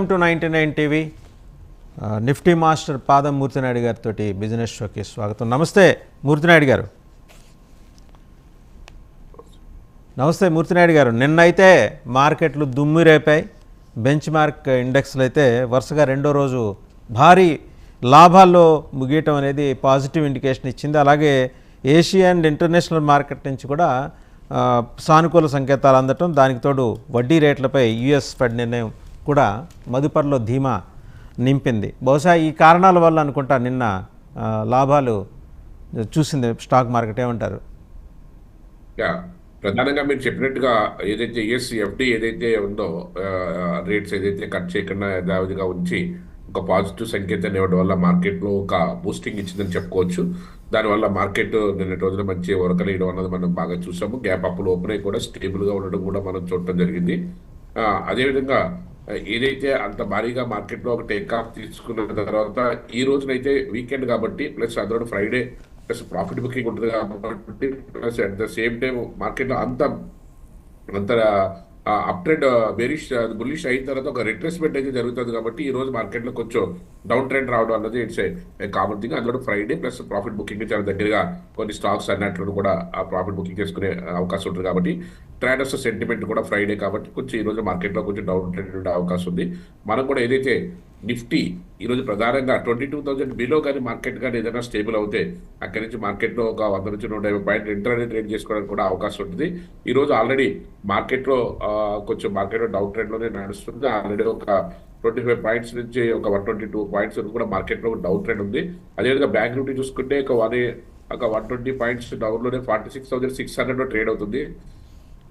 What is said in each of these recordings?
To 99 TV Nifty master పాదం మూర్తినాయుడు గారితో business షోకి స్వాగతం. నమస్తే మూర్తినాయుడు గారు. నమస్తే మూర్తినాయుడు గారు. నిన్నైతే మార్కెట్లు దుమ్ము రేపాయి. బెంచ్ మార్క్ ఇండెక్స్లు అయితే వరుసగా రెండో రోజు భారీ లాభాల్లో ముగియటం అనేది పాజిటివ్ ఇండికేషన్ ఇచ్చింది. అలాగే ఏషియా అండ్ ఇంటర్నేషనల్ మార్కెట్ నుంచి కూడా సానుకూల సంకేతాలు అందటం, దానికి తోడు వడ్డీ రేట్లపై యుఎస్ ఫెడ్ నిర్ణయం కూడా మదుపర్లో ధీమా నింపింది. బహుశా ఈ కారణాల వల్ల అనుకుంటా నిన్న లాభాలు చూసింది స్టాక్ మార్కెట్. ఏమంటారు? ప్రధానంగా మీరు చెప్పినట్టుగా ఏదైతే యుఎస్ ఎఫ్డి ఏదైతే ఉందో రేట్స్ ఏదైతే కట్ చేయకుండా యథావిధిగా ఉంచి ఒక పాజిటివ్ సంకేతాన్ని ఇవ్వడం వల్ల మార్కెట్లో ఒక బూస్టింగ్ ఇచ్చిందని చెప్పుకోవచ్చు. దానివల్ల మార్కెట్ నిన్నటి రోజున మంచి ఉరకలేయడం అన్నది మనం బాగా చూసాము. గ్యాప్ అప్పులు ఓపెన్ అయ్యి కూడా స్టేబుల్గా ఉండడం కూడా మనం చూడటం జరిగింది. అదేవిధంగా ఏదైతే అంత భారీగా మార్కెట్లో ఒక టేక్ ఆఫ్ తీసుకున్న తర్వాత ఈ రోజునైతే వీకెండ్ కాబట్టి ప్లస్ అందులో ఫ్రైడే ప్లస్ ప్రాఫిట్ బుకింగ్ ఉంటుంది కాబట్టి plus at the same time మార్కెట్లో అంత అప్ ట్రెండ్ బెరిష్ బుల్లిష్ అయిన తర్వాత ఒక రిట్రెస్మెంట్ అయితే జరుగుతుంది కాబట్టి ఈ రోజు మార్కెట్లో కొంచెం డౌన్ ట్రెండ్ రావడం అన్నది ఇట్స్ కామన్ థింగ్. అందులో ఫ్రైడే ప్లస్ ప్రాఫిట్ బుకింగ్ చాలా దగ్గరగా కొన్ని స్టాక్స్ అన్నట్లు కూడా ఆ ప్రాఫిట్ బుకింగ్ చేసుకునే అవకాశం ఉంటుంది కాబట్టి ట్రేడర్స్ సెంటిమెంట్ కూడా ఫ్రైడే కాబట్టి కొంచెం ఈ రోజు మార్కెట్లో కొంచెం డౌన్ ట్రెండ్ ఉండే అవకాశం ఉంది. మనం కూడా ఏదైతే నిఫ్టీ ఈరోజు ప్రధానంగా 22,000 బిలో కానీ మార్కెట్ కానీ ఏదైనా స్టేబుల్ అవుతే అక్కడి నుంచి మార్కెట్లో ఒక 100 నుంచి 150 పాయింట్లు ఇంట్రాడే ట్రేడ్ చేసుకోవడానికి కూడా అవకాశం ఉంటుంది. ఈరోజు ఆల్రెడీ మార్కెట్లో కొంచెం మార్కెట్లో డౌన్ ట్రెండ్లోనే నడుస్తుంది. ఆల్రెడీ ఒక 25 పాయింట్స్ నుంచి ఒక 122 పాయింట్స్ వరకు కూడా మార్కెట్లో డౌన్ ట్రెండ్ ఉంది. అదేవిధంగా బ్యాంక్ నిఫ్టీ చూసుకుంటే ఒక 120 పాయింట్స్ డౌన్లోనే 46,600లో ట్రేడ్ అవుతుంది.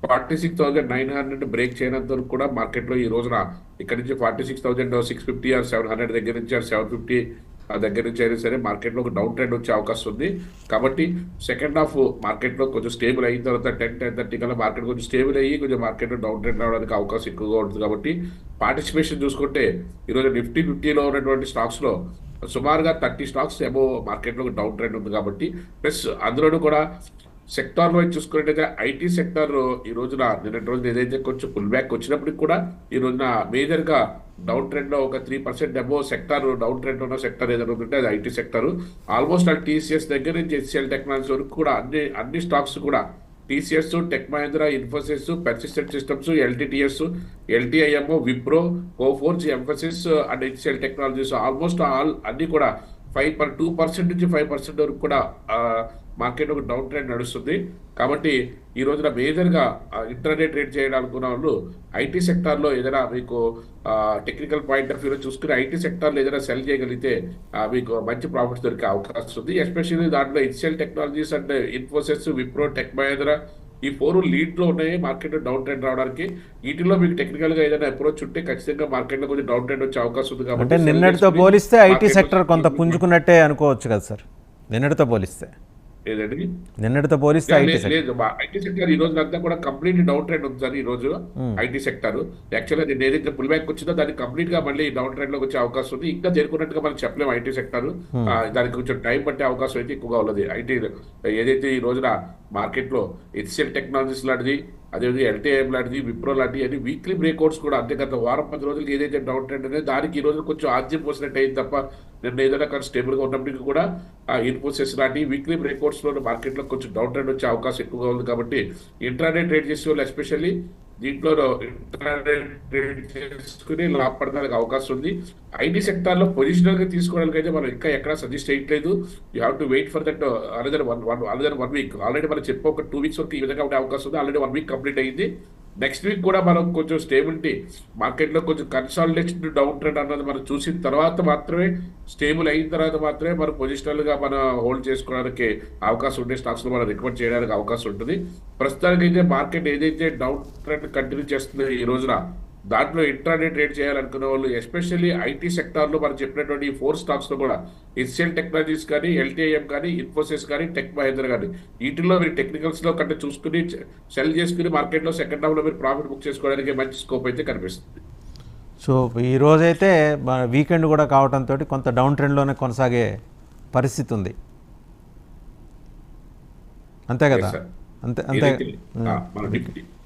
46,900 బ్రేక్ చేయనంత వరకు కూడా మార్కెట్లో ఈ రోజున ఇక్కడ నుంచి 46,650 ఆర్ 700 దగ్గర నుంచి ఆర్ 750 దగ్గర నుంచి అయినా సరే మార్కెట్లో ఒక డౌన్ ట్రెండ్ వచ్చే అవకాశం ఉంది. కాబట్టి సెకండ్ హాఫ్ మార్కెట్లో కొంచెం స్టేబుల్ అయిన తర్వాత 10-10:30 కల్లా మార్కెట్ కొంచెం స్టేబుల్ అయ్యి కొంచెం మార్కెట్లో డౌన్ ట్రెండ్ రావడానికి అవకాశం ఎక్కువగా ఉంటుంది. కాబట్టి పార్టిసిపేషన్ చూసుకుంటే ఈరోజు నిఫ్టీ 50లో ఉన్నటువంటి స్టాక్స్లో సుమారుగా 30 స్టాక్స్ ఏమో మార్కెట్లో డౌన్ ట్రెండ్ ఉంది. కాబట్టి ప్లస్ అందులోనూ కూడా సెక్టార్ వైజ్ చూసుకున్నట్టయితే ఐటీ సెక్టార్ ఈ రోజున నిన్నటి రోజున ఏదైతే కొంచెం పుల్ బ్యాక్ వచ్చినప్పటికి కూడా ఈ రోజున మేజర్గా డౌన్ ట్రెండ్ లో ఒక 3% అబోవ్ సెక్టార్ డౌన్ ట్రెండ్ ఉన్న సెక్టర్ ఏదైనా ఉంటుంటే అది ఐటీ సెక్టర్. ఆల్మోస్ట్ టీసీఎస్ దగ్గర నుంచి హెచ్సిఎల్ టెక్నాలజీ వరకు కూడా అన్ని స్టాక్స్ కూడా TCS, tech Mahindra, Infosys, persistent systems, LTTS, LTIM, Wipro, Coforge, emphasis and HCl technologies almost అన్ని కూడా 2% నుంచి 5% వరకు కూడా మార్కెట్ ఒక డౌన్ ట్రెండ్ నడుస్తుంది. కాబట్టి ఈ రోజున మేజర్గా ఇంటర్నే ట్రేడ్ చేయాలనుకున్న వాళ్ళు ఐటీ సెక్టార్లో ఏదైనా మీకు టెక్నికల్ పాయింట్ ఆఫ్ వ్యూలో చూసుకుని ఐటీ సెక్టార్లో ఏదైనా సెల్ చేయగలిగితే మీకు మంచి ప్రాఫిట్స్ దొరికే అవకాశం ఉంది. ఎస్పెషల్లీ దాంట్లో HCl technologies and Infosys, Wipro, tech Mahindra ఈ 4 లీడ్లో ఉన్నాయి మార్కెట్ డౌన్ ట్రెండ్ రావడానికి. వీటిలో మీకు టెక్నికల్ గా ఏదైనా అప్రోచ్ ఉంటే ఖచ్చితంగా మార్కెట్ లో కొంచెం డౌన్ ట్రెండ్ వచ్చే అవకాశం ఉంది. కాబట్టి నిన్నటితో పోలిస్తే ఐటీ సెక్టర్ కొంత పుంజుకున్నట్టే అనుకోవచ్చు కదా సార్? నిన్నటితో పోలిస్తే లేదు, ఐటీ సెక్టర్ ఈ రోజు అంతా కూడా కంప్లీట్ డౌన్ ట్రెండ్ ఉంది సార్. ఈ రోజు ఐటీ సెక్టర్ యాక్చువల్గా నేను ఏదైతే పుల్ బ్యాక్ వచ్చిందో దాన్ని కంప్లీట్ గా మళ్ళీ డౌన్ ట్రెండ్ లోకి వచ్చే అవకాశం ఉంది. ఇంకా చేరుకున్నట్టుగా మనం చెప్పలేము ఐటీ సెక్టర్. దానికి కొంచెం టైం పట్టే అవకాశం అయితే ఎక్కువగా ఉన్నది. ఐటీ ఏదైతే ఈ రోజున మార్కెట్ లో హెచ్సిఎల్ టెక్నాలజీస్ లాంటిది, అదేవిధంగా ఎల్టీఐఎం లాంటిది, విప్రో లాంటివి అని వీక్లీ బ్రేక్అవుట్స్ కూడా అంతే. గత వారం 10 రోజులకి ఏదైతే డౌన్ ట్రెండ్ అనేది దానికి ఈ రోజు కొంచెం ఆద్యం పోసినట్టు అయింది తప్ప నిన్న ఏదైనా కానీ స్టేబుల్ గా ఉన్నప్పటికీ కూడా ఇన్ఫోసిస్ లాంటి వీక్లీ బ్రేక్అవుట్స్ లో మార్కెట్ లో కొంచెం డౌన్ ట్రెండ్ వచ్చే అవకాశం ఎక్కువగా ఉంది. కాబట్టి ఇంట్రాడే ట్రేడ్ చేసే వాళ్ళు ఎస్పెషల్లీ దీంట్లో ఇంట్రాడే ట్రేడ్ చేసుకుని లాభపడడానికి అవకాశం ఉంది. ఐటీ సెక్టార్ లో పొజిషనల్ గా తీసుకోవడానికి అయితే మనం ఇంకా ఎక్కడ సజెస్ట్ చేయట్లేదు. You have to wait for that another one week. Already మనం చెప్పి ఒక 2 వీక్స్ వరకు ఈ విధంగా ఉండే అవకాశం ఉంది. ఆల్రెడీ 1 వీక్ కంప్లీట్ అయ్యింది. నెక్స్ట్ వీక్ కూడా మనం కొంచెం స్టేబిలిటీ మార్కెట్లో కొంచెం కన్సాలిడేషన్ డౌన్ ట్రెండ్ అన్నది మనం చూసిన తర్వాత మాత్రమే, స్టేబుల్ అయిన తర్వాత మాత్రమే మనం పొజిషనల్గా మనం హోల్డ్ చేసుకోవడానికి అవకాశం ఉండే స్టాక్స్లో మనం రికమెండ్ చేయడానికి అవకాశం ఉంటుంది. ప్రస్తుతానికైతే మార్కెట్ ఏదైతే డౌన్ ట్రెండ్ కంటిన్యూ చేస్తుందో ఈ రోజున దాంట్లో ఇంట్రాడే ట్రేడ్ చేయాలనుకునే వాళ్ళు ఎస్పెషల్లీ ఐటీ సెక్టార్లో మనం చెప్పినటువంటి 4 స్టాక్స్లో కూడా హెచ్సిఎల్ టెక్నాలజీస్ కానీ, ఎల్టీఐఎం కానీ, ఇన్ఫోసిస్ కానీ, టెక్ మహీంద్రా కానీ వీటిల్లో మీరు టెక్నికల్స్లో కంటే చూసుకుని సెల్ చేసుకుని మార్కెట్లో సెకండ్ హాఫ్లో మీరు ప్రాఫిట్ బుక్ చేసుకోవడానికి మంచి స్కోప్ అయితే కనిపిస్తుంది. సో ఈ రోజైతే వీకెండ్ కూడా కావడంతో కొంత డౌన్ ట్రెండ్లోనే కొనసాగే పరిస్థితి ఉంది, అంతే కదా? అంతే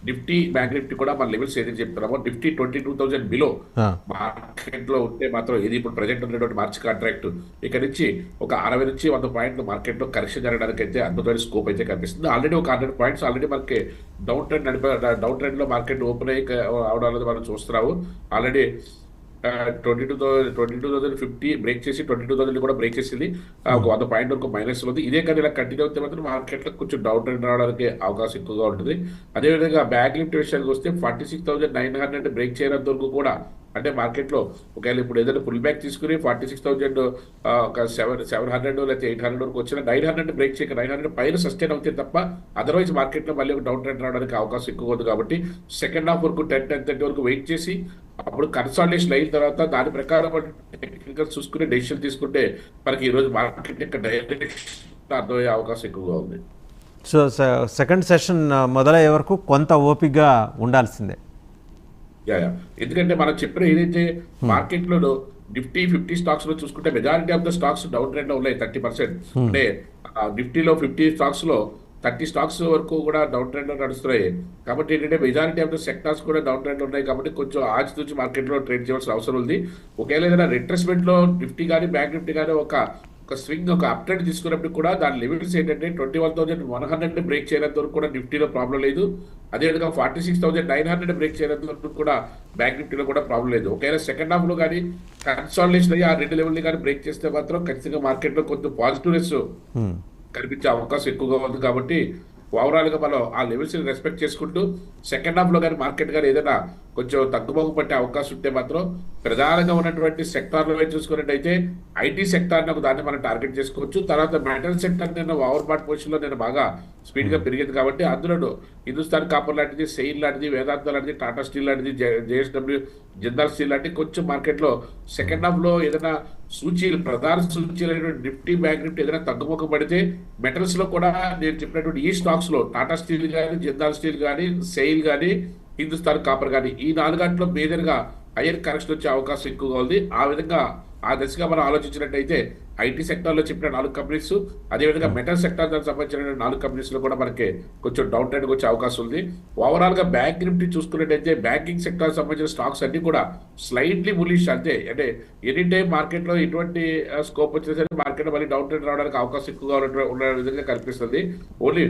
నిఫ్టీ బ్యాంక్ నిఫ్టీ కూడా మన లెవెల్స్ ఏదైతే చెప్తున్నామో నిఫ్టీ 22,000 బిలో ఆ, మార్కెట్ లో ఉంటే మాత్రం ఇది ఇప్పుడు ప్రజెంట్ ఉన్నటువంటి మార్చ్ కాంట్రాక్ట్ ఇక్కడ నుంచి ఒక 60 నుంచి 100 పాయింట్లు మార్కెట్ లో కరెక్షన్ జరగడానికి అయితే అద్భుతమైన స్కోప్ అయితే కనిపిస్తుంది. ఆల్రెడీ ఒక 100 పాయింట్స్ ఆల్రెడీ మనకి డౌన్ ట్రెండ్ లో మార్కెట్ ఓపెన్ అయ్యి అవడం అనేది మనం చూస్తున్నాము. ఆల్రెడీ 22,050 బ్రేక్ చేసి 22,000 కూడా బ్రేక్ చేసింది. ఒక 100 పాయింట్ వరకు మైనస్ ఉంది. ఇదే కానీ ఇలా కంటిన్యూ అవుతే మాత్రం మార్కెట్ లో కొంచెం డౌన్ ట్రెండ్ రావడానికి అవకాశం ఎక్కువగా ఉంటుంది. అదేవిధంగా బ్యాంక్ నిఫ్టీ విషయానికి వస్తే 46,900 బ్రేక్ చేయనంత వరకు కూడా అంటే మార్కెట్లో ఒకవేళ ఇప్పుడు ఏదైనా పుల్ బ్యాక్ తీసుకుని 46,000 ఒక 700 లేకపోతే 800 వరకు వచ్చిన 900 బ్రేక్ చేయక 900 పైన సస్టైన్ అవుతే తప్ప అదర్వైజ్ మార్కెట్లో మళ్ళీ ఒక డౌన్ ట్రెండ్ రావడానికి అవకాశం ఎక్కువ ఉంది. కాబట్టి సెకండ్ హాఫ్ వరకు 10-10:30 వరకు వెయిట్ చేసి అప్పుడు కన్సాలిడేషన్ అయిన తర్వాత దాని ప్రకారం టెక్నికల్ చూసుకుని డెసిషన్ తీసుకుంటే మనకి ఈరోజు మార్కెట్ యొక్క డైరెక్షన్ అర్థమయ్యే అవకాశం ఎక్కువగా ఉంది. సో సెకండ్ సెషన్ మొదలయ్యే వరకు కొంత ఓపికగా ఉండాల్సిందే. ఎందుకంటే మనం చెప్పిన ఏదైతే మార్కెట్ లో నిఫ్టీ 50 స్టాక్స్ లో చూసుకుంటే majority of the stocks down trend లో ఉన్నాయి. 30% అంటే నిఫ్టీలో 50 స్టాక్స్ లో 30 స్టాక్స్ వరకు కూడా డౌన్ ట్రెండ్ లో నడుస్తున్నాయి. కాబట్టి ఏంటంటే మెజారిటీ ఆఫ్ ద సెక్టార్స్ కూడా డౌన్ ట్రెండ్ లో ఉన్నాయి. కాబట్టి కొంచెం ఆచితూచి మార్కెట్ లో ట్రేడ్ చేయాల్సిన అవసరం ఉంది. ఒకవేళ ఏదైనా రిట్రెస్మెంట్ లో నిఫ్టీ కానీ బ్యాంక్ నిఫ్టీ కానీ ఒక స్వింగ్ ఒక అప్ ట్రెండ్ తీసుకున్నప్పుడు కూడా దాని లెవెల్స్ ఏంటంటే 21,100 బ్రేక్ చేయనంత వరకు కూడా నిఫ్టీలో ప్రాబ్లం లేదు. అదేవిధంగా 46,900 బ్రేక్ చేయనంత వరకు కూడా బ్యాంక్ నిఫ్టీలో కూడా ప్రాబ్లం లేదు. ఒకవేళ సెకండ్ హాఫ్ లో కానీ కన్సాలిడేషన్ అయ్యి ఆ 2 లెవెల్ని కానీ బ్రేక్ చేస్తే మాత్రం ఖచ్చితంగా మార్కెట్ లో కొంచెం పాజిటివ్నెస్ కనిపించే అవకాశం ఎక్కువగా ఉంది. కాబట్టి ఓవరాల్ గా మనం ఆ లెవెల్స్ ని రెస్పెక్ట్ చేసుకుంటూ సెకండ్ హాఫ్ లో కానీ మార్కెట్ కానీ ఏదైనా కొంచెం తగ్గుముఖం పట్టే అవకాశం ఉంటే మాత్రం ప్రధానంగా ఉన్నటువంటి సెక్టార్లో చూసుకున్నట్టయితే ఐటీ సెక్టార్ దాన్ని మనం టార్గెట్ చేసుకోవచ్చు. తర్వాత మెటల్ సెక్టర్ నేను ఓవర్ బాట్ పొజిషన్ లో నేను బాగా స్పీడ్ గా పెరిగింది కాబట్టి అందులో హిందుస్థాన్ కాపర్ లాంటిది, సెయిల్ లాంటిది, వేదాంత లాంటిది, టాటా స్టీల్ లాంటిది, జేఎస్డబ్ల్యూ, జిందాల్ స్టీల్ లాంటివి కొంచెం మార్కెట్ లో సెకండ్ హాఫ్ లో ఏదైనా సూచీలు ప్రధాన సూచీలు నిఫ్టీ బ్యాంక్ నిఫ్టీ ఏదైనా తగ్గుముఖం పడితే మెటల్స్ లో కూడా నేను చెప్పినటువంటి ఈ స్టాక్స్ లో టాటా స్టీల్ కానీ, జిందాల్ స్టీల్ కానీ, సెయిల్ కానీ, హిందుస్థాన్ కాపర్ కానీ ఈ 4 గంటల్లో మేజర్ గా హైయర్ కరెక్షన్ వచ్చే అవకాశం ఎక్కువగా ఉంది. ఆ విధంగా ఆ దశగా మనం ఆలోచించినట్టయితే ఐటీ సెక్టర్ లో చెప్పిన 4 కంపెనీస్ అదేవిధంగా మెటల్ సెక్టర్ దానికి సంబంధించిన 4 కంపెనీస్ లో కూడా మనకి కొంచెం డౌన్ ట్రెండ్ వచ్చే అవకాశం ఉంది. ఓవరాల్ గా బ్యాంక్ నిఫ్టీ చూసుకున్నట్టయితే బ్యాంకింగ్ సెక్టర్ సంబంధించిన స్టాక్స్ అన్ని కూడా స్లైట్లీ బులిష్ అంతే. అంటే ఎనీ టైం మార్కెట్ లో ఎటువంటి స్కోప్ వచ్చేసరికి మార్కెట్ మళ్ళీ డౌన్ ట్రెండ్ రావడానికి అవకాశం ఎక్కువగా ఉన్న విధంగా కనిపిస్తుంది. ఓన్లీ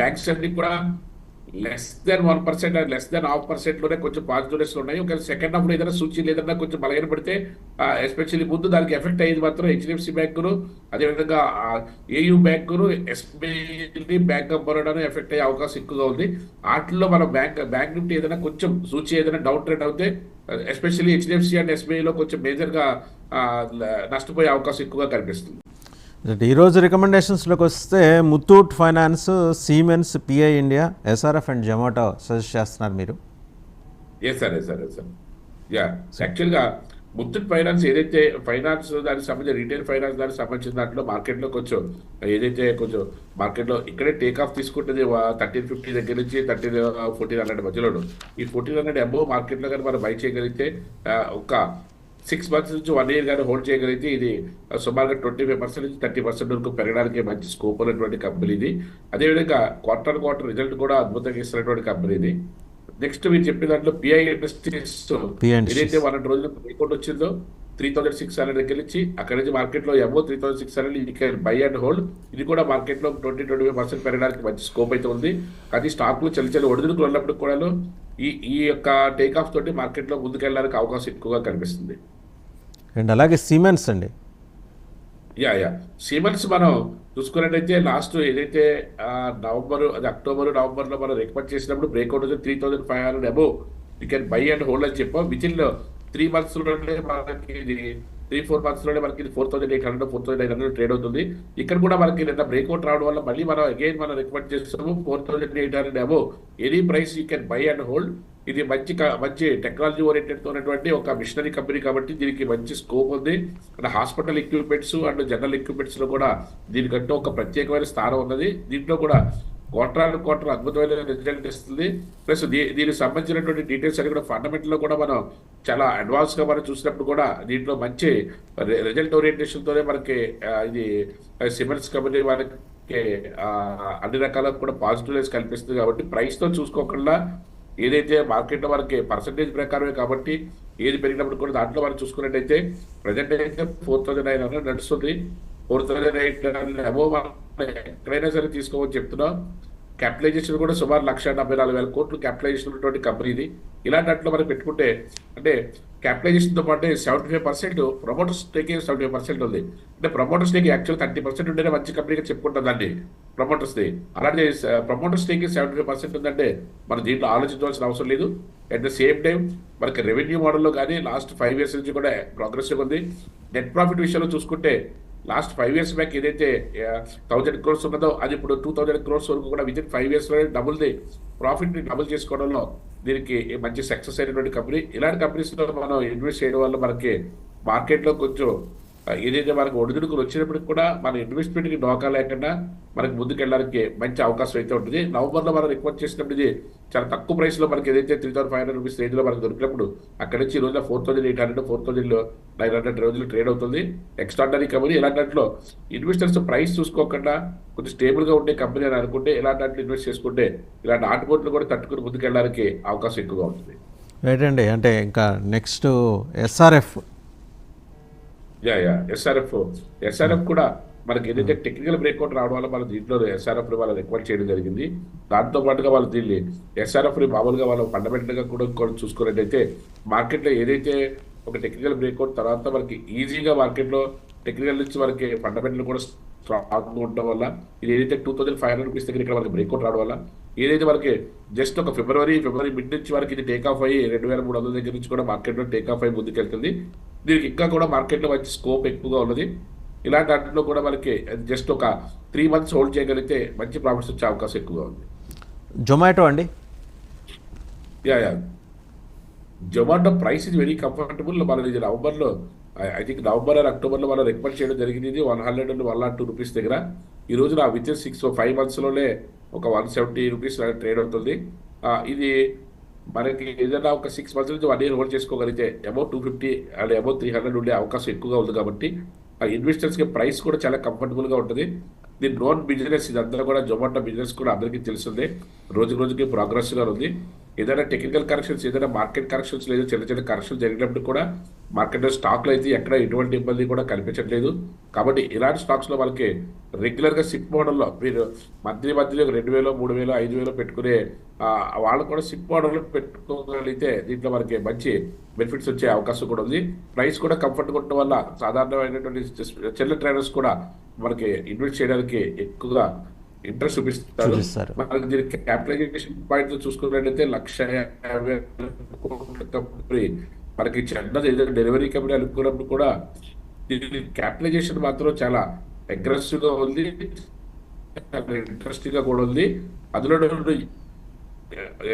బ్యాంక్స్ అన్ని కూడా less than 1% and less than 0.5% లోనే కొంచెం పాజిటివ్నెస్ ఉన్నాయి. ఒక సెకండ్ హాఫ్ లో ఏదైనా సూచీలు ఏదైనా కొంచెం బలహీన పడితే ఎస్పెషల్లీ ముందు దానికి ఎఫెక్ట్ అయ్యేది మాత్రం హెచ్డిఎఫ్సి బ్యాంకును, అదేవిధంగా ఏయూ బ్యాంకును, ఎస్బీఐ, బ్యాంక్ ఆఫ్ బరోడాను ఎఫెక్ట్ అయ్యే అవకాశం ఎక్కువగా ఉంది. వాటిల్లో మనం బ్యాంక్ నిఫ్టీ ఏదైనా కొంచెం సూచీ ఏదైనా డౌన్ ట్రెండ్ అవుతే ఎస్పెషల్లీ హెచ్డిఎఫ్సి అండ్ ఎస్బీఐలో కొంచెం మేజర్ గా నష్టపోయే అవకాశం ఎక్కువగా కనిపిస్తుంది. ఈరోజు రికమెండేషన్స్లోకి వస్తే Muthoot finance, Siemens, pi India, SRF and Zomato suggest చేస్తున్నారు మీరు. సార్ యాక్చువల్గా ముత్తూట్ ఫైనాన్స్ ఏదైతే ఫైనాన్స్ దానికి సంబంధించిన రీటైల్ ఫైనాన్స్ దానికి సంబంధించిన దాంట్లో మార్కెట్లో కొంచెం ఏదైతే కొంచెం మార్కెట్లో ఇక్కడే టేక్ ఆఫ్ తీసుకుంటుంది 1350 దగ్గర నుంచి 1400 మధ్యలో. ఈ 1400 అబోవ్ మార్కెట్లో కానీ మనం బై చేయగలిగితే ఒక 6 months నుంచి 1 year కానీ హోల్డ్ చేయగలిగితే ఇది సుమారుగా 25% నుంచి 30% వరకు పెరగడానికి మంచి స్కోప్ ఉన్నటువంటి కంపెనీ ఇది. అదేవిధంగా క్వార్టర్ రిజల్ట్ కూడా అద్భుతంగా ఇస్తున్నటువంటి కంపెనీ ఇది. నెక్స్ట్ మీరు చెప్పిన దాంట్లో పిఐ ఇండస్ట్రీస్ ఏదైతే 100 రోజులు రికార్డ్ వచ్చిందో 3600 దగ్గర నుంచి అక్కడ నుంచి మార్కెట్ లో అబోవ్ 3600 బై అండ్ హోల్డ్. ఇది కూడా మార్కెట్ లో 20-25% పెరగడానికి మంచి స్కోప్ అయితే ఉంది. అది స్టాక్ లో చలి ఒడిదుడుకులు ఉన్నప్పుడు కూడా ఈ యొక్క టేక్ ఆఫ్ తోటి మార్కెట్ లో ముందుకెళ్ళడానికి అవకాశం ఎక్కువగా కనిపిస్తుంది. అండ్ అలాగే సిమెన్స్ అండి. సిమెన్స్ మనం చూసుకున్నట్టయితే లాస్ట్ ఏదైతే అక్టోబర్ నవంబర్ లో మనం రికమెండ్ చేసినప్పుడు బ్రేక్అవుట్ వచ్చి 3500 above you can buy and hold అని చెప్పాం. విత్ ఇన్ 3 months లోనే మనకి 3-4 months లోనే మనకి 4800 4900 ట్రేడ్ అవుతుంది. ఇక్కడ కూడా మనకి నిన్న బ్రేక్అవుట్ రావడం వల్ల మళ్ళీ మనం అగైన్ మనం రికమెండ్ చేస్తాము 4800 above any price you can buy and hold. ఇది మంచి టెక్నాలజీ ఓరియంటెడ్ తో ఉన్నటువంటి ఒక మిషనరీ కంపెనీ కాబట్టి దీనికి మంచి స్కోప్ ఉంది. And hospital equipments and general equipments లో కూడా దీనికంటూ ఒక ప్రత్యేకమైన స్థానం ఉన్నది. దీంట్లో కూడా క్వార్టర్ అద్భుతమైన రిజల్ట్ ఇస్తుంది. ప్లస్ దీనికి సంబంధించినటువంటి డీటెయిల్స్ అన్ని కూడా ఫండమెంటల్ లో కూడా మనం చాలా అడ్వాన్స్ గా మనం చూసినప్పుడు కూడా దీంట్లో మంచి రిజల్ట్ ఓరియంటేషన్ తోనే మనకి ఇది సిమెన్స్ కంపెనీ మనకి అన్ని రకాల కూడా పాజిటివ్నెస్ కల్పిస్తుంది. కాబట్టి ప్రైస్ తో చూసుకోకుండా ఏదైతే మార్కెట్లో మనకి పర్సంటేజ్ ప్రకారమే కాబట్టి ఏది పెరిగినప్పుడు కూడా దాంట్లో మనం చూసుకున్నట్టయితే ప్రజెంట్ అయితే 4,900 నడుస్తుంది. 4,800 అబోవ్ ఎక్కడైనా సరే తీసుకోమని చెప్తున్నాం. క్యాపిటలైజేషన్ కూడా సుమారు 1,74,000 కోట్లు క్యాపిటలైజేషన్ ఉన్నటువంటి కంపెనీ ఇది. ఇలాంటి దాంట్లో మనం పెట్టుకుంటే అంటే క్యాపిటలైజేషన్తో పాటు 75% ప్రమోటర్ స్టేక్ 75% ఉంది. అంటే ప్రమోటర్ స్టేక్ యాక్చువల్ 30% ఉంటేనే మంచి కంపెనీగా చెప్పుకుంటాం దాన్ని ప్రమోటర్ స్టేక్. అలాంటి ప్రమోటర్ స్టేక్ 75% ఉందంటే మనం దీంట్లో ఆలోచించవలసిన అవసరం లేదు. అట్ ద సేమ్ టైం మనకి రెవెన్యూ మోడల్లో కానీ లాస్ట్ 5 years నుంచి కూడా ప్రోగ్రెసివ్ ఉంది. నెట్ ప్రాఫిట్ విషయంలో చూసుకుంటే లాస్ట్ 5 years బ్యాక్ ఏదైతే 1,000 crores ఉన్నదో అది ఇప్పుడు 2,000 crores వరకు కూడా విత్ ఇన్ 5 years లో ప్రాఫిట్ ని డబుల్ చేసుకోవడంలో దీనికి మంచి సక్సెస్ అయినటువంటి కంపెనీ. ఇలాంటి కంపెనీస్ లో మనం ఇన్వెస్ట్ చేయడం వల్ల మనకి మార్కెట్ లో కొంచెం ఏదైతే మనకు ఒడిదుడుకులు వచ్చినప్పటికి కూడా మన ఇన్వెస్ట్మెంట్ కి డోకా లేకుండా మనకి ముందుకెళ్ళడానికి మంచి అవకాశం అయితే ఉంటుంది. నవంబర్లో మనం రిక్వెస్ట్ చేసినప్పుడు ఇది చాలా తక్కువ ప్రైస్ లో మనకి ఏదైతే 3,500 రూపీస్ రేంజ్ లో మనకు దొరికినప్పుడు అక్కడ నుంచి ఈ రోజున 4,800 4,900 రోజులు ట్రేడ్ అవుతుంది. Extraordinary company. ఇలాంటి దాంట్లో ఇన్వెస్టర్స్ ప్రైస్ చూసుకోకుండా కొంచెం స్టేబుల్ గా ఉండే కంపెనీ అని అనుకుంటే ఇలాంటి దాంట్లో ఇన్వెస్ట్ చేసుకుంటే ఇలాంటి ఆటుపోట్లు కూడా తట్టుకుని ముందుకెళ్ళడానికి అవకాశం ఎక్కువగా ఉంటుంది. ఏంటండి అంటే ఇంకా నెక్స్ట్ ఎస్ఆర్ఎఫ్ ఎస్ఆర్ఎఫ్ కూడా మనకి ఏదైతే టెక్నికల్ బ్రేక్అవుట్ రావడం వల్ల మన దీంట్లో ఎస్ఆర్ఎఫ్ వాళ్ళు రికమెండ్ చేయడం జరిగింది. దాంతో పాటుగా వాళ్ళు దీన్ని ఎస్ఆర్ఎఫ్ మామూలుగా వాళ్ళు ఫండమెంటల్ గా కూడా చూసుకున్నట్టయితే మార్కెట్ లో ఏదైతే ఒక టెక్నికల్ బ్రేక్అవుట్ తర్వాత మనకి ఈజీగా మార్కెట్ లో టెక్నికల్ నుంచి మనకి ఫండమెంటల్ కూడా స్ట్రాంగ్ ఉండడం వల్ల ఇది ఏదైతే 2,500 రూపీస్ దగ్గర ఇక్కడ మనకి బ్రేక్అవుట్ రావడం వల్ల ఏదైతే మనకి జస్ట్ ఒక ఫిబ్రవరి మిడ్ నుంచి వరకు ఇది టేక్ ఆఫ్ అయ్యి 2,300 దగ్గర నుంచి కూడా మార్కెట్ లో టేక్ ఆఫ్ అయ్యి ముందుకెళ్తుంది. దీనికి ఇంకా కూడా మార్కెట్ లో మంచి స్కోప్ ఎక్కువగా ఉన్నది. ఇలాంటి వాటిలో కూడా మనకి జస్ట్ ఒక 3 months హోల్డ్ చేయగలిగితే మంచి ప్రాఫిట్స్ వచ్చే అవకాశం ఎక్కువగా ఉంది. జొమాటో అండి. జొమాటో ప్రైస్ ఇది వెరీ కంఫర్టబుల్. మన ఇది నవంబర్లో ఐ థింక్ నవంబర్ ఆర్ అక్టోబర్లో మనం రికమెండ్ చేయడం జరిగింది. ఇది 100 and 102 రూపీస్ దగ్గర. ఈ రోజు నా విత్ ఇన్ 5 months లోనే ఒక 170 రూపీస్ ట్రేడ్ అవుతుంది. ఇది మనకి ఏదైనా ఒక 6 months నుంచి 1 year హోల్డ్ చేసుకోగలిగితే అబౌట్ 250 అండ్ అబౌట్ 300 ఉండే అవకాశం ఎక్కువగా ఉంది. కాబట్టి ఇన్వెస్టర్స్కి ప్రైస్ కూడా చాలా కంఫర్టబుల్గా ఉంటుంది. దీని నోన్ బిజినెస్ ఇదంతా కూడా జొమాటో బిజినెస్ కూడా అందరికీ తెలిసిందే. రోజుకి ప్రోగ్రెస్గా ఉంది. ఏదైనా టెక్నికల్ కరెక్షన్స్ ఏదైనా మార్కెట్ కరెక్షన్స్ లేదా చిన్న కరెక్షన్స్ జరిగినప్పుడు కూడా మార్కెట్లో స్టాక్లో అయితే ఎక్కడ ఎటువంటి ఇబ్బంది కూడా కనిపించట్లేదు. కాబట్టి ఇలాంటి స్టాక్స్లో మనకి రెగ్యులర్గా సిప్ మోడల్లో మీరు మధ్యలో 2,000 3,000 5,000 పెట్టుకునే వాళ్ళు కూడా సిప్ మోడల్లో పెట్టుకోగలిగితే దీంట్లో మనకి మంచి బెనిఫిట్స్ వచ్చే అవకాశం కూడా ఉంది. ప్రైస్ కూడా కంఫర్ట్గా ఉండడం వల్ల సాధారణమైనటువంటి చిన్న ట్రేడర్స్ కూడా మనకి ఇన్వెస్ట్ చేయడానికి ఎక్కువగా ఇంట్రెస్ట్ చూపిస్తారు. మనకి దీనికి క్యాపిటలైజేషన్ పాయింట్ చూసుకున్నట్లయితే 150,000 కోట్ల కంపెనీ మనకి చిన్నది ఏదైనా డెలివరీ కంపెనీ అనుకున్నప్పుడు కూడా దీని క్యాపిటలైజేషన్ మాత్రం చాలా అగ్రెసివ్ గా ఉంది, చాలా ఇంట్రెస్టింగ్ గా కూడా ఉంది. అందులో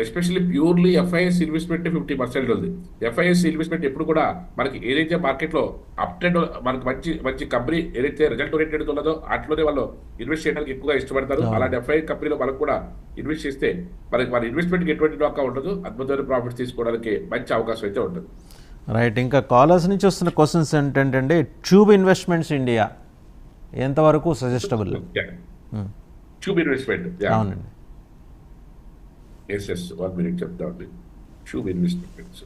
ఎస్పెషల్లీ ప్యూర్లీ ఎఫ్ఐఎస్ ఇన్వెస్ట్మెంట్ 50% ఉంది. ఎఫ్ఐఎస్ ఇన్వెస్ట్మెంట్ ఎప్పుడు కూడా మనకి ఏదైతే మార్కెట్ లో అప్ ట్రెండ్ మనకి మంచి కంపెనీ ఏదైతే రిజల్ట్ ఓరియంటెడ్ ఉన్నదో అట్లోనే వాళ్ళు ఇన్వెస్ట్ చేయడానికి ఎక్కువగా ఇష్టపడతారు. అలాంటి ఎఫ్ఐ కంపెనీలో మనకు కూడా ఇన్వెస్ట్ చేస్తే మనకి మన ఇన్వెస్ట్మెంట్కి ఎటువంటి డోకా ఉండదు. అద్భుతమైన ప్రాఫిట్స్ తీసుకోవడానికి మంచి అవకాశం అయితే ఉంటుంది. రైట్. ఇంకా కాలర్స్ నుంచి వస్తున్న క్వశ్చన్స్ ఏంటంటే ట్యూబ్ ఇన్వెస్ట్మెంట్స్ ఇండియా ఎంతవరకు సజెస్టబుల్? ట్యూబ్ ఇన్వెస్ట్మెంట్ అవునండి. ఎస్ 1 minute చెప్తా ఉంది. Tube investments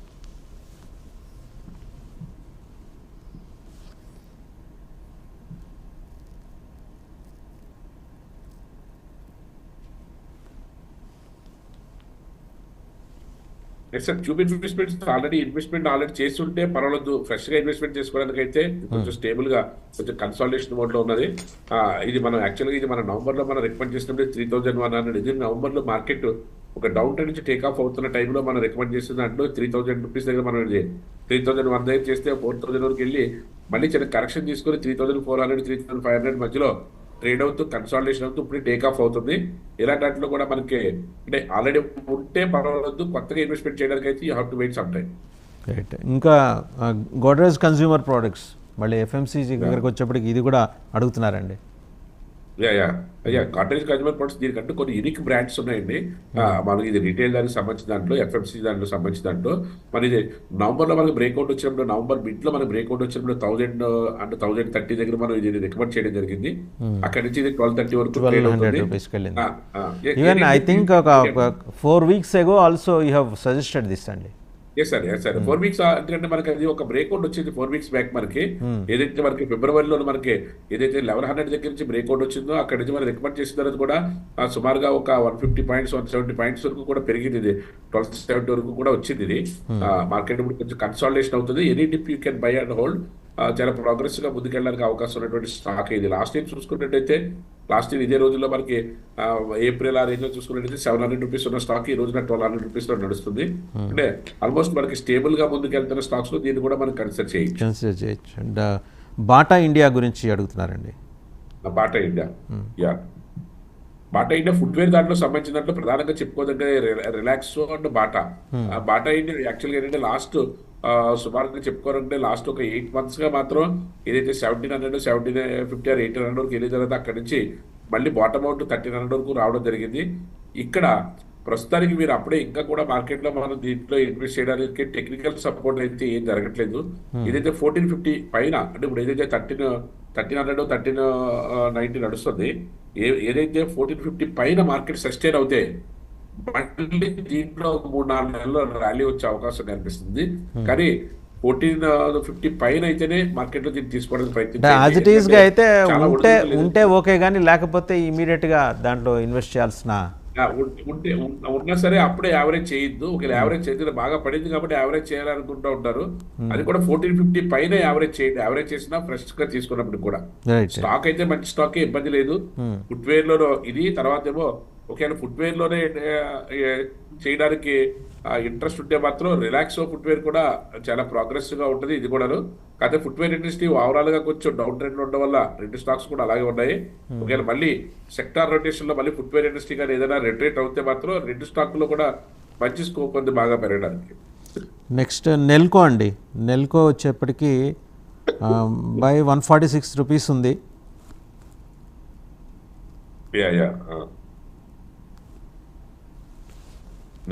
tube investments already చేస్తుంటే పర్వాలేదు. ఫ్రెష్ గా ఇన్వెస్ట్మెంట్ చేసుకోవడానికి అయితే కొంచెం స్టేబుల్ గా కొంచెం కన్సాలిడేషన్ మోడ్ లో ఉన్నది. ఇది మనం యాక్చువల్గా ఇది మన నవంబర్ లో మనం రికమెండ్ చేసినప్పుడు 3,100. ఇది నవంబర్ లో మార్కెట్ ఒక డౌన్ ట్రెండ్ నుంచి టేక్ ఆఫ్ అవుతున్న టైంలో మనం రికమెండ్ చేసిన దాంట్లో 3,000 రూపీస్ దగ్గర మనం 3,100 దగ్గర చేస్తే 4,000 వరకు వెళ్ళి మళ్ళీ చిన్న కరెక్షన్ తీసుకొని 3,400 3,500 మధ్యలో ట్రేడ్ అవుతూ కన్సాలిడేషన్ అవుతూ ఇప్పుడు టేక్ ఆఫ్ అవుతుంది. ఇలాంటి వాటిలో కూడా మనకి అంటే ఆల్రెడీ ఉంటే పర్వాలేదు, కొత్తగా ఇన్వెస్ట్మెంట్ చేయడానికి అయితే you have to wait some time. Right. ఇంకా గోడ్రేజ్ కన్స్యూమర్ ప్రోడక్ట్స్ మళ్ళీ ఎఫ్ఎంసీజీ దగ్గరకు వచ్చేప్పటికి ఇది కూడా అడుగుతున్నారండి. Yeah yeah cottage consumer products దీనికంటే కొన్ని యూనిక్ బ్రాండ్స్ ఉన్నాయండి. మనకి ఇది రిటైల్ దానికి సంబంధించిన దాంట్లో, ఎఫ్ఎంసీ దాంట్లో సంబంధించిన దాంట్లో మన ఇది నవంబర్లో మనకి బ్రేక్అవుట్ వచ్చినప్పుడు, నవంబర్ మిడ్లో మనకి బ్రేక్అవుట్ వచ్చినప్పుడు 1000 అండ్ 1030 దగ్గర మనం ఇది రికమెండ్ చేయడం జరిగింది. అక్కడి నుంచి ఇది 1230 వరకు ట్రేడ్ 1200 అవుతుంది. రూపీస్కి వెళ్ళింది. ఈవెన్ ఐ ఏంటంటే థింక్ ఒక 4 weeks ago also you have suggested this అండి. ఎస్ సార్ 4 వీక్స్, ఎందుకంటే మనకి అది ఒక బ్రేక్అవుట్ వచ్చింది 4 వీక్స్ బ్యాక్ మనకి. ఏదైతే మనకి ఫిబ్రవరిలో మనకి ఏదైతే 1100 దగ్గర నుంచి బ్రేక్అవుట్ వచ్చిందో అక్కడి నుంచి మనం రికమెండ్ చేసిన తర్వాత కూడా సుమారుగా ఒక 150 పాయింట్స్ 170 పాయింట్స్ వరకు కూడా పెరిగింది. ఇది 1270 వరకు కూడా వచ్చింది. ఇది మార్కెట్ ఇప్పుడు కొంచెం కన్సాలిడేషన్ అవుతుంది. Any dip you can buy and hold. చాలా ప్రోగ్రెసివ్ గా ముందుకెళ్ళడానికి అవకాశం ఉన్నటువంటి స్టాక్ ఇది. లాస్ట్ టైం చూసుకున్నట్టయితే, లాస్ట్ ఇయర్ ఇదే రోజుల్లో మనకి ఏప్రిల్ ఆ రేంజ్ లో చూసుకున్నట్టయితే 700 రూపీస్ ఉన్న స్టాక్ ఈ రోజున 1200 రూపీస్ లో నడుస్తుంది. అంటే ఆల్మోస్ట్ మనకి స్టేబుల్ గా ముందుకెళ్తున్న స్టాక్స్ లో దీన్ని కూడా మనం కన్సిడర్ చేయొచ్చు. కన్సిడర్ చేయొచ్చు. అండ్ బాటా ఇండియా గురించి అడుగుతున్నారండి. Bata India, yeah Bata India footwear దాంట్లో సంబంధించిన దాంట్లో ప్రధానంగా చెప్పుకోదగ్గ Relaxo and Bata. Bata India యాక్చువల్గా ఏంటంటే లాస్ట్ సుమారుగా చెప్పుకోవాలంటే లాస్ట్ ఒక 8 months గా మాత్రం ఏదైతే 1700 1750 ఆర్ 1800 వరకు వెళ్ళిన తర్వాత అక్కడి నుంచి మళ్ళీ బాటమ్ అవుట్ 1300 వరకు రావడం జరిగింది. ఇక్కడ ప్రస్తుతానికి మీరు అప్పుడే ఇంకా కూడా మార్కెట్లో మనం దీంట్లో ఇన్వెస్ట్ చేయడానికి టెక్నికల్ సపోర్ట్ అయితే ఏం జరగట్లేదు. ఏదైతే 1450 పైన, అంటే ఇప్పుడు ఏదైతే 1300 1390 నడుస్తుంది, ఏదైతే 1450 పైన మార్కెట్ సస్టైన్ అవుతే మళ్ళీ దీంట్లో 3-4 నెలల్లో ర్యాలీ వచ్చే అవకాశం కనిపిస్తుంది. కానీ 1450 పైన అయితేనే మార్కెట్ లో దీన్ని తీసుకోవడానికి ప్రయత్నం యాజ్ ఇట్ ఈస్ గా అయితే చాలా ఉంటే ఓకే, కానీ లేకపోతే ఇమీడియట్ గా దాంట్లో ఇన్వెస్ట్ చేయాల్సిన ఉన్నా సరే అప్పుడే యావరేజ్ చేయొద్దు. ఒకవేళ యావరేజ్ చేస్తే బాగా పడింది కాబట్టి యావరేజ్ చేయాలనుకుంటూ ఉంటారు. అది కూడా 1450 పైన యావరేజ్ చేయండి. యావరేజ్ చేసినా ఫ్రెష్ గా తీసుకున్నప్పుడు కూడా స్టాక్ అయితే మంచి స్టాక్, ఇబ్బంది లేదు. ఫుట్వేర్ లో ఇది తర్వాత ఏమో ఒకవేళ ఫుట్వేర్ లోనే చేయడానికి ఇంట్రెస్ట్ ఉంటే మాత్రం రిలాక్సో ఫుట్వేర్ కూడా చాలా ప్రోగ్రెసివ్ గా ఉంటుంది. ఇది కూడాను కాకపోతే ఫుట్వేర్ ఇండస్ట్రీ ఓవరాల్ గా కొంచెం డౌన్ ట్రెండ్ ఉండడం వల్ల రెండు స్టాక్స్ కూడా అలాగే ఉన్నాయి. ఒకవేళ మళ్ళీ సెక్టార్ రొటేషన్ లో మళ్ళీ ఫుట్వేర్ ఇండస్ట్రీ కానీ ఏదైనా రిట్రేట్ అవుతే మాత్రం రెండు స్టాక్ లో కూడా మంచి స్కోప్ ఉంది బాగా పెరగడానికి. నెక్స్ట్ నెల్కో అండి. నెల్కో వచ్చేప్పటికి బై 146 రూపీస్ ఉంది.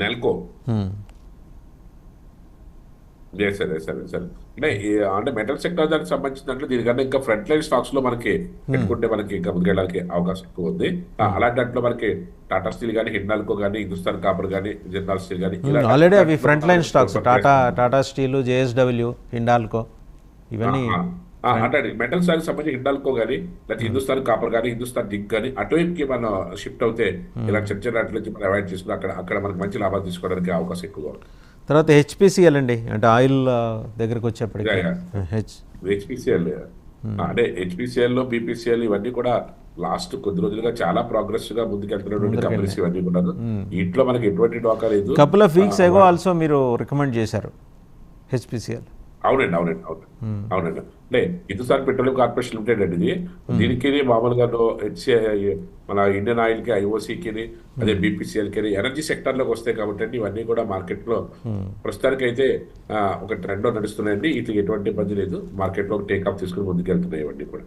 నెల్కో సరే అంటే మెటల్ సెక్టర్ దానికి సంబంధించిన దాంట్లో దీనికన్నా ఇంకా ఫ్రంట్ లైన్ స్టాక్స్ లో మనకి పెట్టుకుంటే మనకి ఇంకా ముందుకెళ్ళడానికి అవకాశం ఎక్కువ ఉంది. అలాంటి దాంట్లో మనకి టాటా స్టీల్ కానీ, హిండాల్కో కానీ, హిందుస్థాన్ కాపర్ కానీ, జిందాల్ స్టీల్ కానీ ఆల్రెడీ అవి front line stocks. Tata steel, JSW, Hindalco ఇవన్నీ అంటే మెటల్స్ దానికి సంబంధించి హిండాల్కో కానీ, లేకపోతే హిందుస్థాన్ కాపర్ కానీ, హిందుస్థాన్ జింక్ కానీ అటువైపుకి మనం షిఫ్ట్ అవుతే ఇలా చిన్న వాటి నుంచి మనం అవాయిడ్ చేసుకుని అక్కడ మనకి మంచి లాభాలు తీసుకోవడానికి అవకాశం ఎక్కువగా ఉంది. తర్వాత హెచ్పిసిఎల్ అండి, అంటే ఆయిల్ దగ్గరకు వచ్చేప్పటికి హెచ్పిసిఎల్ అంటే హెచ్పిసిఎల్ లో బీపీసీఎల్ ఇవన్నీ కూడా లాస్ట్ కొద్ది రోజులుగా చాలా ప్రోగ్రెసివ్ గా ముందుకెళ్తున్నటువంటి కంపెనీస్ ఇవన్నీ కూడా. ఇంట్లో మనకి ఎటువంటి డోకా లేదు. Couple of weeks ago also మీరు రికమెండ్ చేశారు హెచ్పిసిఎల్. అవునండి. అంటే హిందుస్థాన్ పెట్రోలియం కార్పొరేషన్ లిమిటెడ్ అండి ఇది. దీనికి మామూలుగా మన ఇండియన్ ఆయిల్ కి, ఐఓసీకి, అదే బీపీసీఎల్ కి ఎనర్జీ సెక్టర్ లోకి వస్తాయి కాబట్టి ఇవన్నీ కూడా మార్కెట్ లో ప్రస్తుతానికి అయితే ఒక ట్రెండ్ లో నడుస్తున్నాయండి. వీటికి ఎటువంటి ఇబ్బంది లేదు. మార్కెట్ లో టేక్ ఆఫ్ తీసుకుని ముందుకెళ్తున్నాయి ఇవన్నీ కూడా.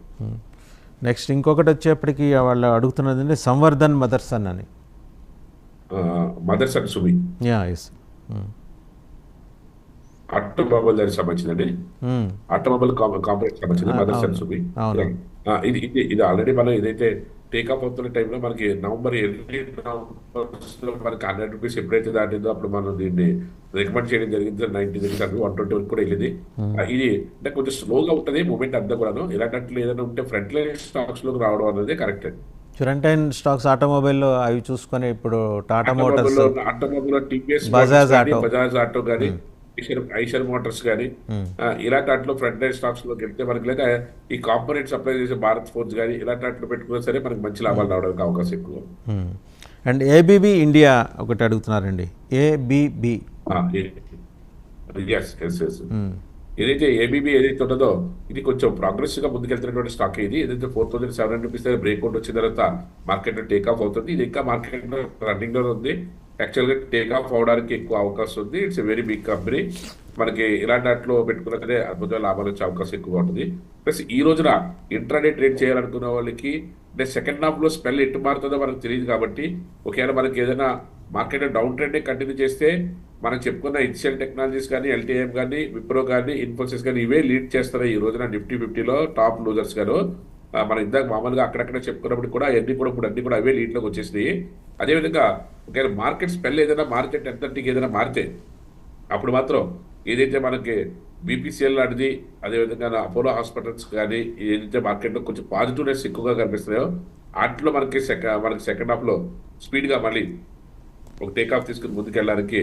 నెక్స్ట్ ఇంకొకటి వచ్చేప్పటికి వాళ్ళు అడుగుతున్నది అంటే సంవర్ధన్ మదర్సన్ అని. మదర్సన్ సుమి ఆటోమొబైల్ దానికి సంబంధించిందండి. ఆటోమొబైల్ కాంపొనెంట్ సంబంధించింది మదర్సన్ సుమి. ఇది ఆల్రెడీ మనం ఏదైతే టేక్ ఆఫ్ అవుతున్న టైంలో మనకి నవంబర్ మనకి 100 రూపీస్ ఎప్పుడైతే దాటిందో అప్పుడు మనం దీన్ని రికమెండ్ చేయడం జరిగింది. 90 దగ్గర 120 వరకు కూడా వెళ్ళింది. ఇది అంటే కొంచెం స్లోగా ఉంటుంది మూమెంట్ అంతా కూడాను. ఇలాంటి ఏదైనా ఉంటే ఫ్రంట్ లైన్ స్టాక్స్ లోకి రావడం అనేది కరెక్ట్ అండి. ఫ్రంట్ లైన్ స్టాక్స్ ఆటోమొబైల్లో అవి చూసుకొని ఇప్పుడు Tata Motors, automobile, TVS, Bajaj auto కానీ, ఐషర్ మోటార్స్ కానీ ఇలాంటి వాటిలో ఫ్రంట్ లైన్ స్టాక్స్ లోకి వెళ్తే మనకి, లేదా ఈ కాంపోనెంట్ సప్లై చేసే భారత్ ఫోర్స్ కానీ ఇలాంటి వాటిలో పెట్టుకున్నా సరే మనకి మంచి లాభాలు రావడానికి అవకాశం ఎక్కువ. అండ్ ఏబీబీ ఇండియా ఒకటి అడుగుతున్నారండి. ఏబీబీ ఏదైతే ఏబీబీ ఏదైతే ఉంటుందో ఇది కొంచెం ప్రోగ్రెసివ్ గా ముందుకెళ్తున్నటువంటి స్టాక్. ఇది ఏదైతే 4700 రూపీస్ దగ్గర బ్రేక్అవుట్ వచ్చిన తర్వాత మార్కెట్ లో టేక్ ఆఫ్ అవుతుంది. ఇది ఇంకా మార్కెట్ లో రన్నింగ్ లో ఉంది. యాక్చువల్గా టేక్ ఆఫ్ అవడానికి ఎక్కువ అవకాశం ఉంది. It's a very big company. మనకి ఇలాంటి వాటిలో పెట్టుకున్నట్లయితే అద్భుతమైన లాభాలు వచ్చే అవకాశం ఎక్కువ ఉంటుంది. ప్లస్ ఈ రోజున ఇంట్రాడే ట్రేడ్ చేయాలనుకున్న వాళ్ళకి అంటే సెకండ్ హాఫ్ లో స్పెల్ ఎటు మారుతుందో మనకు తెలియదు కాబట్టి ఒకవేళ మనకి ఏదైనా మార్కెట్ డౌన్ ట్రెండ్ కంటిన్యూ చేస్తే మనం చెప్పుకున్న హెచ్సిఎల్ టెక్నాలజీస్ కానీ ఎల్టీఎం కానీ విప్రో కానీ ఇన్ఫోసిస్ కానీ ఇవే లీడ్ చేస్తున్నాయి ఈ రోజున నిఫ్టీ 50లో టాప్ లూజర్స్ గాను. మనం ఇందాక మామూలుగా అక్కడక్కడ చెప్పుకున్నప్పుడు కూడా అన్ని కూడా ఇప్పుడు అన్ని కూడా అవే లీడ్లోకి వచ్చేసినాయి. అదేవిధంగా ఒకవేళ మార్కెట్ స్పెల్ ఏదైనా మారితే 10:30కి ఏదైనా మారితే అప్పుడు మాత్రం ఏదైతే మనకి బీపీసీఎల్ లాంటిది అదేవిధంగా అపోలో హాస్పిటల్స్ కానీ ఏదైతే మార్కెట్లో కొంచెం పాజిటివ్నెస్ ఎక్కువగా కనిపిస్తున్నాయో వాటిలో మనకి సెకండ్ హాఫ్లో స్పీడ్గా మళ్ళీ ఒక టేక్ ఆఫ్ తీసుకుని ముందుకెళ్ళడానికి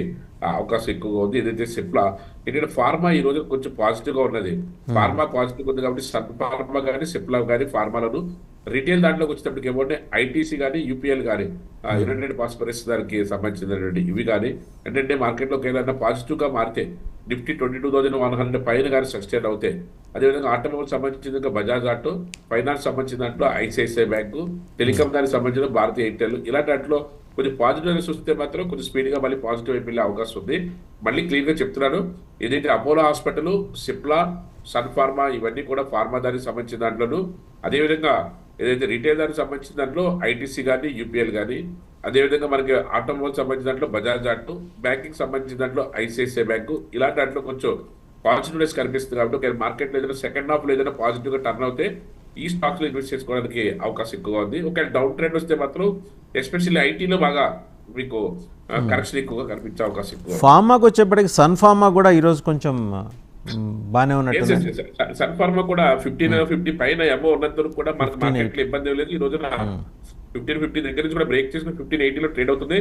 అవకాశం ఎక్కువగా ఉంది. ఏదైతే సిప్లా ఏంటంటే ఫార్మా ఈ రోజు కొంచెం పాజిటివ్గా ఉన్నది. ఫార్మా పాజిటివ్ ఉంది కాబట్టి సన్ ఫార్మా కానీ సిప్లా కానీ ఫార్మాలను రిటైల్ దాంట్లోకి వచ్చేటప్పటికి ఏమంటే ఐటీసీ కానీ యూపీఎల్ కానీ యునైటెడ్ ఫాస్ఫరస్ దానికి సంబంధించినటువంటి ఇవి కానీ ఏంటంటే మార్కెట్లోకి ఏదైనా పాజిటివ్గా మారితే నిఫ్టీ 22,100 పైన కానీ సస్టైన్ అవుతాయి. అదేవిధంగా ఆటోమొబైల్ సంబంధించిన బజాజ్ ఆటో, ఫైనాన్స్ సంబంధించిన దాంట్లో ఐసిఐసిఐ బ్యాంకు, టెలికాం దానికి సంబంధించిన భారతీయ ఎయిర్టెల్ ఇలాంటి దాంట్లో కొంచెం పాజిటివ్నెస్ వస్తే మాత్రం కొంచెం స్పీడ్గా మళ్ళీ పాజిటివ్ అయిపోయే అవకాశం ఉంది. మళ్ళీ క్లియర్గా చెప్తున్నాను, ఏదైతే Apollo hospital, Cipla, Sun pharma ఇవన్నీ కూడా ఫార్మా దానికి సంబంధించిన దాంట్లోను, అదేవిధంగా ఏదైతే రిటైల్ దానికి సంబంధించిన దాంట్లో ఐటీసీ కానీ యూపీఎల్ కానీ, అదేవిధంగా మనకి ఆటోమొబైల్ సంబంధించిన దాంట్లో బజాజ్ ఆటో, బ్యాంకింగ్ సంబంధించిన దాంట్లో ఐసిఐసిఐ బ్యాంకు ఇలాంటి దాంట్లో కొంచెం పాజిటివ్నెస్ కనిపిస్తుంది. కాబట్టి మార్కెట్లో ఏదైనా సెకండ్ హాఫ్లో ఏదైనా పాజిటివ్గా టర్న్ అవుతే ఈ స్టాక్స్ లో ఇన్వెస్ట్ చేసుకోవడానికి అవకాశం ఎక్కువగా ఉంది. ఒకవేళ డౌన్ ట్రెండ్ వస్తే మాత్రం ఎస్పెషల్లీ ఐటీలో బాగా మీకు కరెక్షన్ ఎక్కువగా కనిపించే అవకాశం ఎక్కువ. ఫార్మాకి వచ్చేప్పటికి సన్ ఫార్మా కూడా ఈరోజు కొంచెం బాగానే ఉన్నట్టు. సన్ ఫార్మా కూడా 1550 పైన ఎమో ఉన్నంత వరకు కూడా మనకు మార్కెట్ లో ఇబ్బంది లేదు. ఈ రోజున 1550 దగ్గర నుంచి కూడా బ్రేక్ చేసుకుని 1580లో ట్రేడ్ అవుతుంది.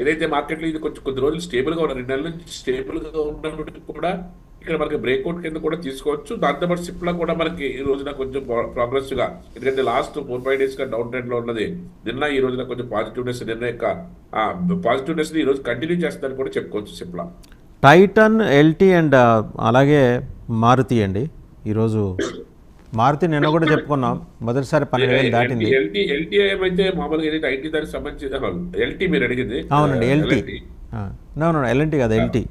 ఏదైతే మార్కెట్ లో ఇది కొంచెం కొద్ది రోజులు స్టేబుల్ గా ఉన్నారు, 2 నెలల నుంచి స్టేబుల్ గా ఉన్నప్పటికీ కూడా ఇక్కడ మనకి బ్రేక్అవుట్ కింద కూడా తీసుకోవచ్చు. దాంతోపాటు సిప్లా కూడా మనకి ఈ రోజున కొంచెం ప్రోగ్రెస్ గా, ఎందుకంటే లాస్ట్ 4-5 డేస్ గా డౌన్ ట్రెండ్ లో ఉన్నది. నిన్న ఈ రోజున కొంచెం పాజిటివ్నెస్ పాజిటివ్నెస్ ఈ రోజు కంటిన్యూ చేస్తుందని కూడా చెప్పుకోవచ్చు. సిప్లా, టైటన్, ఎల్టీ అండ్ అలాగే మారుతి అండి. ఈరోజు మారుతి నిన్న కూడా చెప్పుకున్నాం, మొదటిసారి 12,000 దాటింది. ఎల్టీ ఏమైతే మామూలుగా ఏదైతే ఐటీ దానికి సంబంధించి ఎల్టీ మీరు అడిగింది. అవునండి, ఎల్టీ ఎల్ఎన్టీ కదా, ఎల్టీ.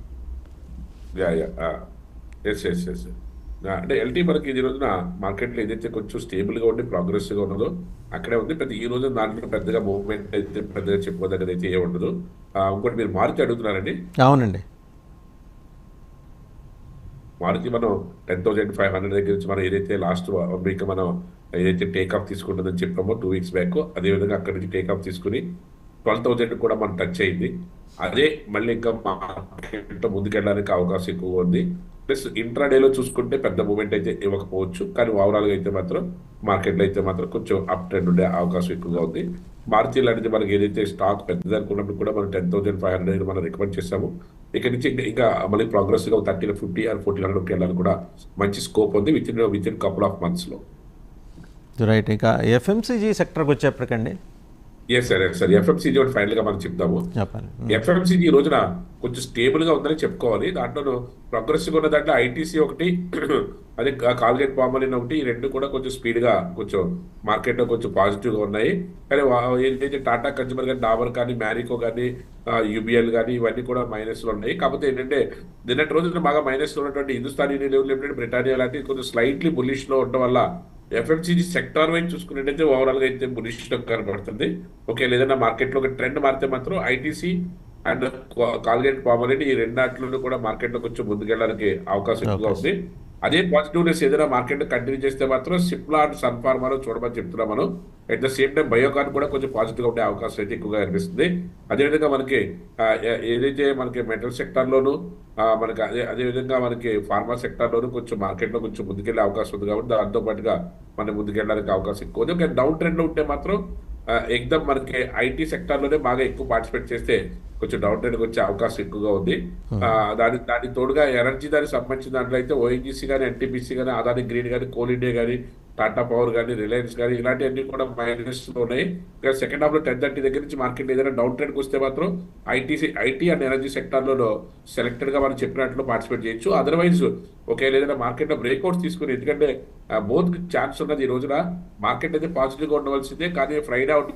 అంటే ఎల్టీ మనకి ఈ రోజున మార్కెట్లో ఏదైతే కొంచెం స్టేబుల్ గా ఉండి ప్రోగ్రెసివ్ గా ఉన్నదో అక్కడే ఉంది. పెద్ద ఈ రోజు దాంట్లో పెద్దగా మూవ్మెంట్ అయితే పెద్దగా చెప్పుకోదగ్గర అయితే ఏ ఉండదు. ఇంకోటి మీరు మారుతి అడుగుతున్నారండి. అవునండి, మారుతి మనం 10,500 దగ్గర నుంచి మనం ఏదైతే లాస్ట్ వీక్ మనం ఏదైతే టేక్ ఆఫ్ తీసుకుంటుందని చెప్పామో 2 వీక్స్ బ్యాక్, అదేవిధంగా అక్కడి నుంచి టేక్ ఆఫ్ తీసుకుని 12,000 కూడా మనం టచ్ అయింది. అదే మళ్ళీ ఇంకా మార్కెట్లో ముందుకెళ్ళడానికి అవకాశం ఎక్కువగా ఉంది. ప్లస్ ఇంట్రాడేలో చూసుకుంటే పెద్ద మూవ్మెంట్ అయితే ఇవ్వకపోవచ్చు, కానీ ఓవరాల్గా అయితే మాత్రం మార్కెట్లో అయితే మాత్రం కొంచెం అప్ ట్రెండ్ ఉండే అవకాశం ఎక్కువగా ఉంది. మారుతి లాంటిది మనకి ఏదైతే స్టాక్ పెద్దది అనుకున్నప్పుడు కూడా మనం 10,500 మనం రికమెండ్ చేస్తాము. ఇక్కడ నుంచి ఇంకా మళ్ళీ ప్రోగ్రెసివ్గా 1350 ఆర్ 1400 వెళ్ళాలని కూడా మంచి స్కోప్ ఉంది with in couple of months లో. రైట్. ఇంకా ఎఫ్ఎంసీజీ సెక్టర్కి వచ్చేప్పటికండి. ఎస్ సార్ ఎఫ్ఎంసీజీ ఒకటి ఫైనల్ గా మనం చెప్తాము. ఎఫ్ఎంసీజీ ఈ రోజున కొంచెం స్టేబుల్ గా ఉందని చెప్పుకోవాలి. దాంట్లో ప్రోగ్రెసివ్ ఉన్న దాంట్లో ఐటీసీ ఒకటి, అదే కాల్గేట్ పామాలిన్ ఒకటి, ఈ రెండు కూడా కొంచెం స్పీడ్ గా కొంచెం మార్కెట్ లో కొంచెం పాజిటివ్ గా ఉన్నాయి. కానీ ఏంటంటే టాటా కన్స్యూమర్ కానీ, డాబర్ కానీ, మ్యారికో కానీ, యూబీఎల్ కానీ ఇవన్నీ కూడా మైనస్ లో ఉన్నాయి. కాకపోతే ఏంటంటే నిన్నటి రోజున బాగా మైనస్ లో ఉన్నటువంటి హిందుస్థాన్ యూనిలివర్ లిమిటెడ్, బ్రిటానియా లాంటి కొంచెం స్లైట్లీ బుల్లిష్ లో ఉండడం వల్ల ఎఫ్ఎంసీజీ సెక్టార్ వైజ్ చూసుకున్నట్టయితే ఓవరాల్ గా అయితే బులిష్ కనబడుతుంది. ఓకే, ఏదైనా మార్కెట్ లో ఒక ట్రెండ్ మారితే మాత్రం ఐటీసీ అండ్ కాల్గేట్ పామాలిన్ ఈ రెండాట్లను కూడా మార్కెట్ లో కొంచెం ముందుకెళ్ళడానికి అవకాశం ఎక్కువగా ఉంది. అదే పాజిటివ్నెస్ ఏదైనా మార్కెట్ కంటిన్యూ చేస్తే మాత్రం సిప్లా అండ్ సన్ ఫార్మాలో చూడమని చెప్తున్నాం మనం. At the same time Biocon కూడా కొంచెం పాజిటివ్గా ఉండే అవకాశం అయితే ఎక్కువగా కనిపిస్తుంది. అదేవిధంగా మనకి ఏదైతే మనకి మెటల్ సెక్టార్లోను మనకి అదేవిధంగా మనకి ఫార్మా సెక్టార్లోను కొంచెం మార్కెట్లో కొంచెం ముందుకెళ్లే అవకాశం ఉంది. కాబట్టి దాంతో పాటుగా మనం ముందుకెళ్ళడానికి అవకాశం ఎక్కువ ఉంది. ఒక డౌన్ ట్రెండ్ లో ఉంటే మాత్రం ఎగ్దమ్ మనకి ఐటీ సెక్టార్లోనే బాగా ఎక్కువ పార్టిసిపేట్ చేస్తే కొంచెం డౌన్ ట్రెండ్కి వచ్చే అవకాశం ఎక్కువగా ఉంది. దానికి తోడుగా ఎనర్జీ దానికి సంబంధించిన దాంట్లో అయితే ఓఎన్జీసీ కానీ, ఎన్టీపీసీ కానీ, అదాని గ్రీన్ కానీ, కోల్ ఇండియా కానీ, టాటా పవర్ కానీ, రిలయన్స్ కానీ ఇలాంటివన్నీ కూడా మైనస్ లో ఉన్నాయి. ఇంకా సెకండ్ హాఫ్ లో 10:30 దగ్గర నుంచి మార్కెట్ ఏదైనా డౌన్ ట్రెండ్కి వస్తే మాత్రం ఐటీ అండ్ ఎనర్జీ సెక్టార్లో సెలెక్టెడ్ గా మనం చెప్పినట్లు పార్టిసిపేట్ చేయొచ్చు. అదర్వైజ్ ఒకవేళ ఏదైనా మార్కెట్ లో బ్రేక్అవుట్స్ తీసుకుని, ఎందుకంటే బోత్ ఛాన్స్ ఉన్నది ఈ రోజున మార్కెట్ అయితే పాజిటివ్ గా ఉండవలసిందే. కానీ ఫ్రైడే అవుట్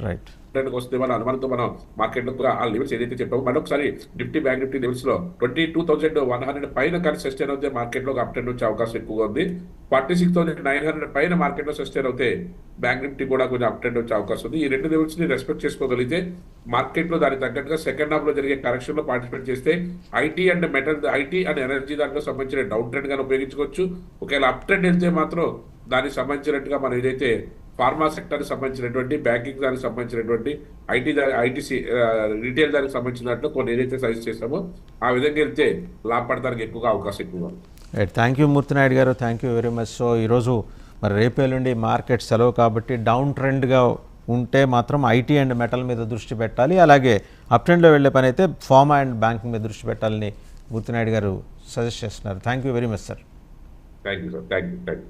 రైట్. ట్రెండ్కి వస్తే మన అనుమానంతో మనం మార్కెట్లో కూడా ఆ లెవెల్స్ ఏదైతే చెప్పామో మళ్ళీ ఒకసారి నిఫ్టీ బ్యాంక్ నిఫ్టీ లెవెల్స్ లో 22,100 పైన కానీ సస్టైన్ అవుతే మార్కెట్లో ఒక అప్ ట్రెండ్ వచ్చే అవకాశం ఎక్కువగా ఉంది. 46,900 పైన మార్కెట్లో సస్టైన్ అవుతే బ్యాంక్ నిఫ్టీ కూడా కొంచెం అప్ ట్రెండ్ వచ్చే అవకాశం ఉంది. ఈ రెండు లెవెల్స్ ని రెస్పెక్ట్ చేసుకోగలిగితే మార్కెట్లో దానికి తగ్గట్టుగా సెకండ్ హాఫ్ లో జరిగే కరెక్షన్ లో పార్టిసిపేట్ చేస్తే ఐటీ అండ్ ఎనర్జీ దాంట్లో సంబంధించిన డౌన్ ట్రెండ్ గానీ ఉపయోగించుకోవచ్చు. ఒకవేళ అప్ ట్రెండ్ వెళ్తే మాత్రం దానికి సంబంధించినట్టుగా మనం ఏదైతే ఫార్మా సెక్టర్ సంబంధించినటువంటి బ్యాంకింగ్ దానికి సంబంధించినటువంటి ఐటీసీ రీటైల్ దానికి సంబంధించిన దాంట్లో కొన్ని ఏదైతే సజెస్ట్ చేస్తామో ఆ విధంగా వెళ్తే లాభపడడానికి ఎక్కువగా అవకాశం ఎక్కువగా ఉంది. రైట్, థ్యాంక్ యూ మూర్తినాయుడు గారు, thank you very much. So ఈరోజు మరి రేపేళ్ళుండి మార్కెట్ సెలవు కాబట్టి డౌన్ ట్రెండ్గా ఉంటే మాత్రం ఐటీ అండ్ మెటల్ మీద దృష్టి పెట్టాలి, అలాగే అప్ ట్రెండ్లో వెళ్ళే పని అయితే ఫార్మా అండ్ బ్యాంకింగ్ మీద దృష్టి పెట్టాలని మూర్తినాయుడు గారు సజెస్ట్ చేస్తున్నారు. Thank you very much sir. Thank you sir. Thank you.